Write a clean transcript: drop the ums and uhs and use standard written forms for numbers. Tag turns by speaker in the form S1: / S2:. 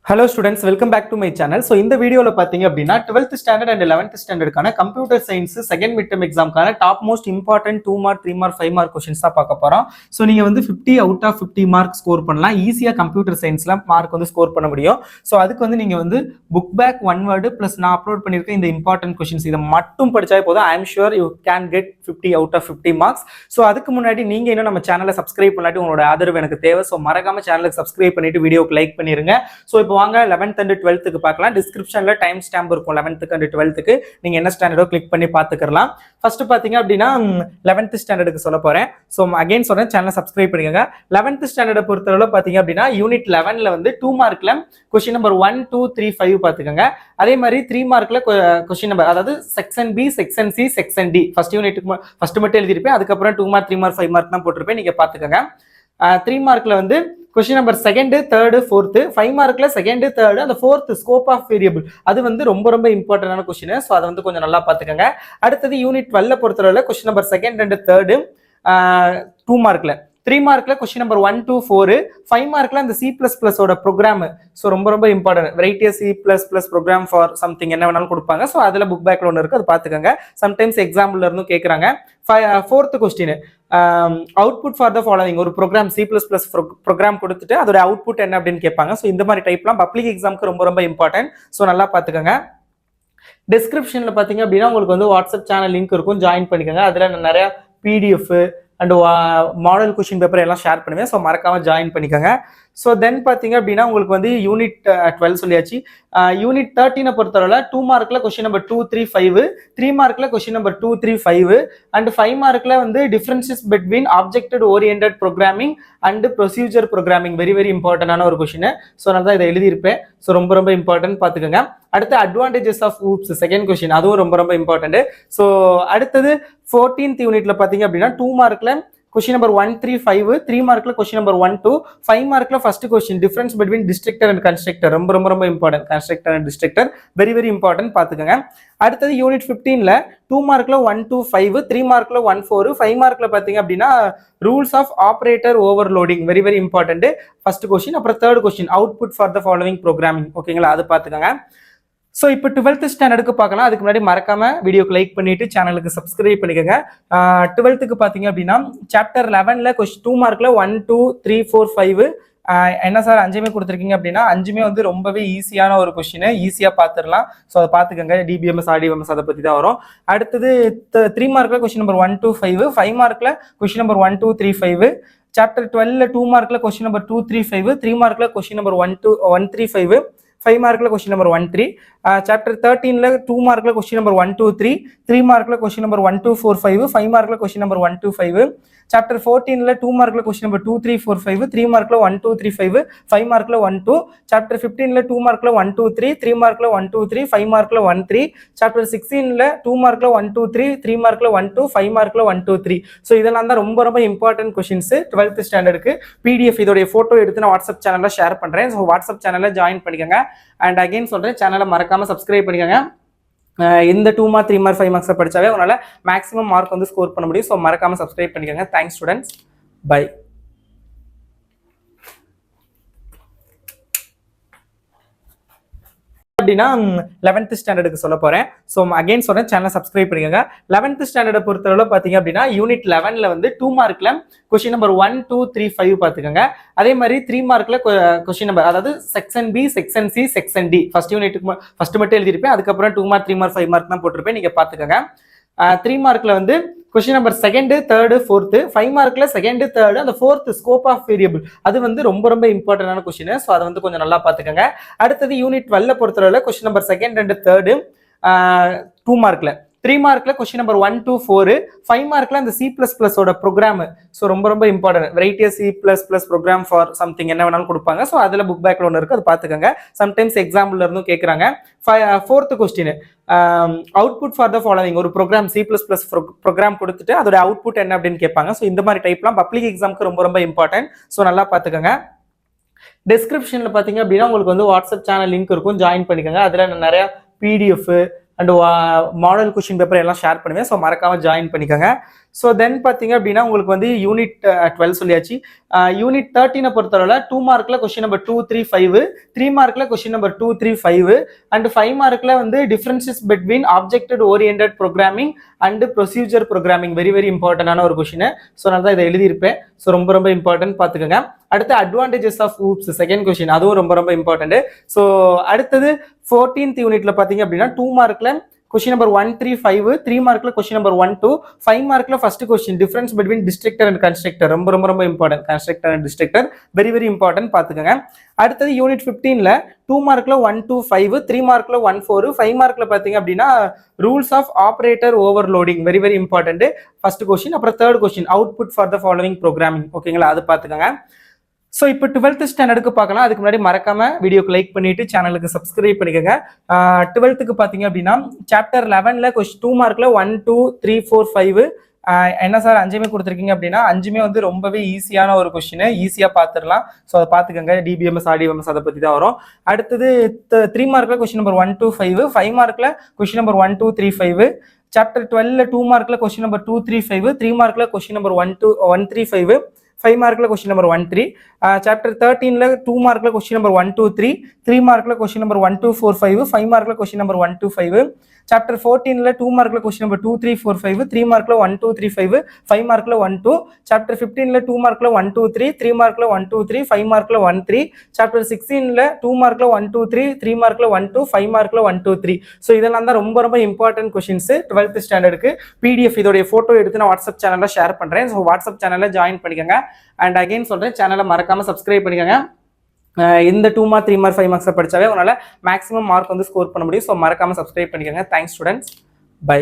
S1: Hello students, welcome back to my channel. So in the video la pathinga appadina 12th standard and 11th standard kana computer science second midterm exam kana top most important 2 mark 3 mark 5 mark questions da paaka porom. So neenga vandu 50 out of 50 mark score pannalam, easy ah computer science la mark vandu score panna mudiyum. So adukku vandu neenga vandu book back one word plus na upload pannirukka இந்த important questions இத மட்டும் படிச்சாலே போதும். I am sure you can get 50 out of 50 marks. So அதுக்கு முன்னாடி நீங்க இன்னும் நம்ம சேனலை சப்ஸ்கிரைப் பண்ணாட்டி உங்களோட ஆதரவு எனக்கு தேவை. ஸோ மறக்காம சேனலுக்கு சப்ஸ்கிரைப் பண்ணிட்டு வீடியோக்கு லைக் பண்ணிருங்க. ஸோ இப்போ வாங்க 11th and 12th க்கு பார்க்கலாம். டிஸ்கிரிப்ஷன்ல டைம் ஸ்டாம்ப் இருக்கும் 11th and 12th க்கு, நீங்க என்ன ஸ்டாண்டர்டோ கிளிக் பண்ணி பார்த்துக்கலாம். ஃபர்ஸ்ட் பாத்தீங்க அப்படின்னா 11th ஸ்டாண்டர்டுக்கு சொல்ல போறேன். ஸோ அகைன் சொல்றேன், சேனலை சப்ஸ்கிரைப் பண்ணிக்கோங்க. 11th ஸ்டாண்டர்டை பொறுத்தவரை பாத்தீங்க அப்படின்னா யூனிட் 11ல வந்து 2 மார்க்ல கொஸ்டின் நம்பர் 1 2 3 5 பாத்துக்கோங்க. அதே மாதிரி 3 மார்க்ல கொஸ்டின் நம்பர், அதாவது section B, section C, section D first யூனிட்டுக்கு ஃபர்ஸ்ட் மட்டும் எழுதிருப்பேன். அதுக்கப்புறம் 2 மார்க் 3 மார்க் 5 மார்க் தான் போட்டிருப்பேன், நீங்க பாத்துக்கோங்க. 3 மார்க்ல வந்து question number second third fourth, 5 மார்க்ல செகண்ட் தேர்டு அந்த ஃபோர்த் ஸ்கோப் ஆஃப் வேரியபிள் அது வந்து ரொம்ப ரொம்ப இம்பார்ட்டன்டான கொஸ்டின். ஸோ அதை வந்து கொஞ்சம் நல்லா பார்த்துக்கோங்க. அடுத்தது யூனிட் 12 பொறுத்தவரை question number second and third 2 மார்க்ல, 3 மார்க்ல கொஸ்டின் நம்பர் 1 2 4, 5 மார்க்ல அந்த C++ ஓட ப்ரோக்ராம். ஸோ ரொம்ப ரொம்ப important, variety C++ program for something என்ன வேணாலும் கொடுப்பாங்க. ஸோ அதில் புக் பேக்ல ஒன்று இருக்கு, அது பார்த்துக்கோங்க. சம்டைம்ஸ் எக்ஸாம்பிள் இருந்தும் கேட்குறாங்க. Fourth question output for the following, ஒரு ப்ரோக்ராம் C++ ப்ரோக்ராம் கொடுத்துட்டு அதோட அவுட்புட் என்ன அப்படின்னு கேட்பாங்க. ஸோ இந்த மாதிரி டைப்லாம் பப்ளிக் எக்ஸாமுக்கு ரொம்ப ரொம்ப இம்பார்ட்டன்ட். ஸோ நல்லா பார்த்துக்கோங்க. டிஸ்கிரிப்ஷன்ல பார்த்தீங்க அப்படின்னா உங்களுக்கு வந்து வாட்ஸ்அப் சேனல் லிங்க் இருக்கும், ஜாயின் பண்ணிக்கோங்க. அதில் நிறைய PDF and model question paper எல்லாம் ஷேர் பண்ணுவேன். ஸோ மறக்காம ஜாயின் பண்ணிக்கோங்க. ஸோ தென் பார்த்தீங்க அப்படின்னா உங்களுக்கு வந்து யூனிட் 12 சொல்லியாச்சு. யூனிட் 13 பொறுத்தவரை 2 மார்க்ல கொஸ்டின் நம்பர் 2 3 5, 3 மார்க்ல கொஸ்டின் நம்பர் 2 3 5 அண்ட் 5 மார்க்ல வந்து differences between object oriented programming and procedure programming, very very இம்பார்ட்டன்டான ஒரு கொஸ்டின். ஸோ நான் தான் இதை எழுதியிருப்பேன். ஸோ ரொம்ப ரொம்ப இம்பார்ட்டன்ட் பார்த்துக்கோங்க. அடுத்து advantages of OOPs second question, அதுவும் ரொம்ப ரொம்ப இம்பார்ட்டன்ட். ஸோ அடுத்தது 14th யூனிட்ல பார்த்தீங்க அப்படின்னா 2 மார்க்ல கொஸ்டின் நம்பர் 1 3 5, 3 மார்க்ல கொஸ்டின் நம்பர் 1 2, 5 மார்க்ல first question difference between destructor and constructor, ரொம்ப ரொம்ப ரொம்ப important. Constructor and destructor very very important பார்த்துக்கோங்க. அடுத்தது யூனிட் 15ல 2 மார்க்ல 1 2 5, 3 மார்க்ல 1 4, 5 மார்க்ல பார்த்தீங்க அப்படின்னா rules of operator overloading, very very important first question. அப்புறம் third question output for the following programming, ஓகேங்களா, அது பார்த்துக்கோங்க. ஸோ இப்போ 12th ஸ்டாண்டர்டுக்கு பார்க்கலாம். அதுக்கு முன்னாடி மறக்காம வீடியோக்கு லைக் பண்ணிட்டு சேனலுக்கு சப்ஸ்கிரைப் பண்ணிக்கோங்க. 12th பார்த்தீங்க அப்படின்னா சாப்டர் 11ல 2 மார்க்ல 1 2 3 4 5 என்ன சார் 5மே கொடுத்துருக்கீங்க அப்படின்னா 5மே வந்து ரொம்பவே ஈஸியான ஒரு கொஸ்டின், ஈஸியாக பார்த்துடலாம். ஸோ அதை பார்த்துக்கோங்க. DBMS RDBMS அதை பற்றி தான் வரும். அடுத்தது 3 மார்க்ல கொஸ்டின் நம்பர் 1 2 5, 5 மார்க்ல கொஸ்டின் நம்பர் 1 2 3 5, சாப்டர் 12ல 2 மார்க்ல கொஸ்டின் நம்பர் 2 3 5, 3 மார்க்ல கொஸ்டின் நம்பர் 1 3 5, 5 மார்க்ல கொஸ்டின் நம்பர் 1 3, சாப்டர் 13ல 2 மார்க்ல கொஸ்டின் நம்பர் 1 2 3, 3 மார்க்ல கொஸ்டின் நம்பர் 1 2 4 5, 5 மார்க்ல கொஸ்டின் நம்பர் 1 2 5, சாப்டர் 14ல 2 மார்க்ல கொஸ்டின் நம்பர் 2 3 4 5, 3 மார்க்ல 1 2 3 5, 5 மார்க்ல 1 2, சாப்டர் 15ல 2 மார்க்ல 1 2 3, 3 மார்க்ல 1 2 3, 5 மார்க்ல 1 3, சாப்டர் 16ல 2 மார்க்ல 1 2 3, 3 மார்க்ல 1 2, 5 மார்க்ல 1 2 3. ஸோ இதெல்லாம் தான் ரொம்ப ரொம்ப இம்பார்ட்டன்ட் கொஸ்டின்ஸ் 12th ஸ்டாண்டர்டுக்கு. PDF இதோடைய போட்டோ எடுத்து நான் வாட்ஸ்அப் சேனல்ல ஷேர் பண்றேன். ஸோ வாட்ஸ்அப் சேனல்ல ஜாயின் பண்ணிக்கோங்க. அண்ட் அகைன் சொல்றேன், சேனலை மறக்காம சப்ஸ்கிரைப் பண்ணிக்கோங்க. இந்த 2 மார்க் 3 மார்க் 5 மார்க்ஸ் படிச்சாவே உங்களால மேக்ஸிமம் மார்க் வந்து ஸ்கோர் பண்ண முடியும். ஸோ மறக்காம சப்ஸ்கிரைப் பண்ணிக்கோங்க. Thanks students, bye. அப்படின்னா 11th ஸ்டாண்டர்டுக்கு சொல்ல போறேன். ஸோ அகைன் சொல்றேன், சேனலை சப்ஸ்கிரைப் பண்ணிக்கோங்க. 11th ஸ்டாண்டர்டை பொறுத்தவரை பார்த்தீங்க அப்படின்னா யூனிட் 11ல வந்து 2 மார்க்ல கொஸ்டின் நம்பர் 1 2 3 5 பார்த்துக்கோங்க. அதே மாதிரி 3 மார்க்ல கொஸ்டின் நம்பர், அதாவது section B, section C, section D first யூனிட்டுக்கு ஃபர்ஸ்ட் மட்டும் எழுதிருப்பேன். அதுக்கப்புறம் 2 மார்க் 3 மார்க் 5 மார்க் தான் போட்டிருப்பேன், நீங்க பாத்துக்கோங்க. 3 மார்க்ல வந்து question number second third fourth, 5 மார்க்ல செகண்ட் தேர்டு அந்த ஃபோர்த் ஸ்கோப் ஆஃப் வேரியபிள் அது வந்து ரொம்ப ரொம்ப இம்பார்ட்டன்டான கொஸ்டின். ஸோ அதை வந்து கொஞ்சம் நல்லா பார்த்துக்கோங்க. அடுத்தது யூனிட் 12 பொறுத்தவரை question number second and third 2 மார்க்ல, 3 மார்க்ல கொஸ்டின் நம்பர் 1 2 4, 5 மார்க்ல அந்த C++ ஓட ப்ரோக்ராம். ஸோ ரொம்ப ரொம்ப important, variety C++ program for something என்ன வேணாலும் கொடுப்பாங்க. ஸோ அதில் புக் பேக்ல ஒன்று இருக்கு, அது பார்த்துக்கோங்க. சம்டைம்ஸ் எக்ஸாம்பிள் இருந்தும் கேட்குறாங்க. 4th question output for the following, ஒரு ப்ரோக்ராம் C++ ப்ரோக்ராம் கொடுத்துட்டு அதோட அவுட்புட் என்ன அப்படின்னு கேட்பாங்க. ஸோ இந்த மாதிரி டைப்லாம் பப்ளிக் எக்ஸாமுக்கு ரொம்ப ரொம்ப இம்பார்ட்டன்ட். ஸோ நல்லா பார்த்துக்கோங்க. டிஸ்கிரிப்ஷன்ல பார்த்தீங்க அப்படின்னா உங்களுக்கு வந்து வாட்ஸ்அப் சேனல் லிங்க் இருக்கும், ஜாயின் பண்ணிக்கோங்க. அதில் நிறைய PDF and model question paper எல்லாம் ஷேர் பண்ணுவேன். ஸோ மறக்காம ஜாயின் பண்ணிக்கோங்க. ஸோ தென் பார்த்தீங்க அப்படின்னா உங்களுக்கு வந்து யூனிட் 12 சொல்லியாச்சு. யூனிட் 13 பொறுத்தவரை 2 மார்க்ல கொஸ்டின் நம்பர் 2, 3, 5, 3 மார்க்ல கொஸ்டின் நம்பர் 2, 3, 5 அண்ட் 5 மார்க்ல வந்து differences between object oriented programming and procedure programming very very இம்பார்ட்டன்டான ஒரு கொஸ்டின். ஸோ நான் தான் இதை எழுதியிருப்பேன். ஸோ ரொம்ப ரொம்ப இம்பார்ட்டன்ட் பார்த்துக்கோங்க. அடுத்து advantages of OOPs second question, அதுவும் ரொம்ப ரொம்ப இம்பார்ட்டன்ட். ஸோ அடுத்தது 14th யூனிட்ல பார்த்தீங்க அப்படின்னா 2 மார்க்ல question number 1, 3, 5, 3 மார்க்ல question number 1, 2, 5 மார்க்ல first question difference between destructor and constructor ரொம்ப ரொம்ப ரொம்ப important. constructor and destructor very very important பார்த்துக்கங்க. அடுத்தது யூனிட் 15ல 2 மார்க்ல 1, 2, 5, 3 மார்க்ல 1, 4, 5 மார்க்ல பாத்தீங்க அப்படின்னா rules of operator overloading very very important first question. அப்புறம் third question output for the following programming. ஓகேங்களா, அது பார்த்துக்கங்க. ஸோ இப்போ 12th ஸ்டாண்டர்டுக்கு பார்க்கலாம். அதுக்கு முன்னாடி மறக்காம வீடியோக்கு லைக் பண்ணிட்டு சேனலுக்கு சப்ஸ்கிரைப் பண்ணிக்கோங்க. 12th பார்த்தீங்க அப்படின்னா சாப்டர் 11ல 2 மார்க்ல 1, 2, 3, 4, 5 என்ன சார் 5மே கொடுத்துருக்கீங்க அப்படின்னா 5மே வந்து ரொம்பவே ஈஸியான ஒரு கொஸ்டின், ஈஸியாக பார்த்துடலாம். ஸோ அதை பார்த்துக்கோங்க. டிபிஎம்எஸ் ஆர்டிஎம்எஸ் அதை பற்றி தான் வரும். அடுத்தது 3 மார்க்ல கொஸ்டின் நம்பர் 1, 2, 5, 5 மார்க்ல கொஸ்டின் நம்பர் 1, 2, 3, 5. சாப்டர் 12ல 2 மார்க்ல கொஸ்டின் நம்பர் 2, 3, 5, 3 மார்க்ல கொஸ்டின் நம்பர் 1, 2, 1, 3, 5, 5 மார்க்ல கொஸ்டின் நம்பர் 1, 3. சாப்டர் 13ல 2 மார்க்ல கொஸ்டின் நம்பர் 1, 2, 3, 3 மார்க்ல கொஸ்டின் நம்பர் 1, 2, 4, 5, 5 மார்க்ல கொஸ்டின் நம்பர் 1, 2, 5. சாப்டர் 14ல 2 மார்க்ல கொஸ்டின் நம்பர் 2, 3, 4, 5, 3 மார்க்ல 1, 2, 3, 5, 5 மார்க்ல 1, 2. சாப்டர் 15ல 2 மார்க்ல 1, 2, 3, 3 மார்க்ல 1, 2, 3, 5 மார்க்ல 1, 3. சாப்டர் 16ல 2 மார்க்ல 1, 2, 3, 3 மார்க்ல 1, 2, 5 மார்க்ல 1, 2, 3. ஸோ இதெல்லாம் தான் ரொம்ப ரொம்ப இம்பார்ட்டன்ட் கொஸ்டின்ஸ் 12th ஸ்டாண்டர்டுக்கு. பிடிஎஃப் இதோடைய போட்டோ எடுத்து நான் வாட்ஸ்அப் சேனல்ல ஷேர் பண்றேன். ஸோ வாட்ஸ்அப் சேனல்ல ஜாயின் பண்ணிக்கோங்க. அண்ட் அகைன் சொல்றேன், சேனலை மறக்காம சப்ஸ்கிரைப் பண்ணிக்கோங்க. இந்த 2 மார்க் 3 மார்க் 5 மார்க்ஸ் படிச்சாவே உங்களால் மேக்ஸிமம் மார்க் வந்து ஸ்கோர் பண்ண முடியும். ஸோ மறக்காம சப்ஸ்கிரைப் பண்ணிக்கோங்க. Thanks students. பை.